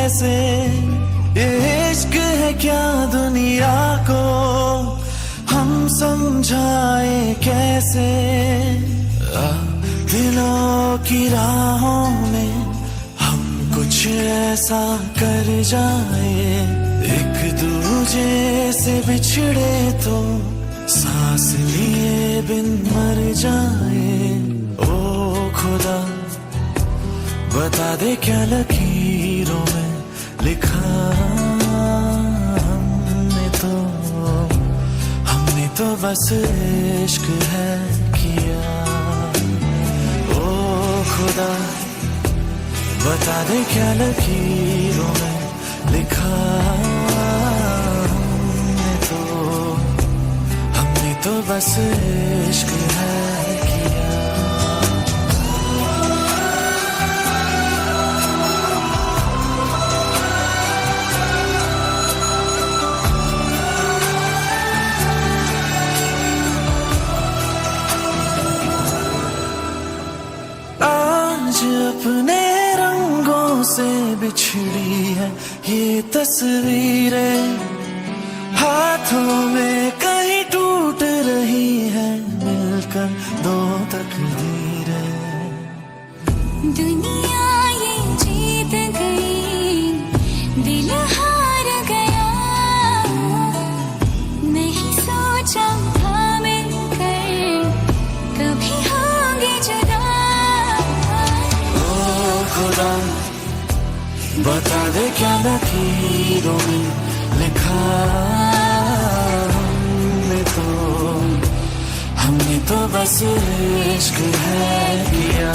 कैसे, ये इश्क है क्या दुनिया को हम समझाए कैसे। दिलों की राहों में हम कुछ ऐसा कर जाए, एक दूजे से बिछड़े तो सांस लिए बिन मर जाए। ओ खुदा बता दे क्या लकीरों में लिखा हमने तो बस इश्क है किया। ओ खुदा बता दे क्या लकीरों में लिखा हमने तो बस इश्क है किया। आज अपने रंगों से बिछड़ी है ये तस्वीरें, हाथों में कहीं टूट रही है मिलकर दो तकदीरें। दुनिया ये जीत गई, दिल हार गया, नहीं सोचा था मिलकर कभी होंगे जुदा। ओ खुदा बता दे क्या लकीरों में लिखा हमने तो बस इश्क है किया।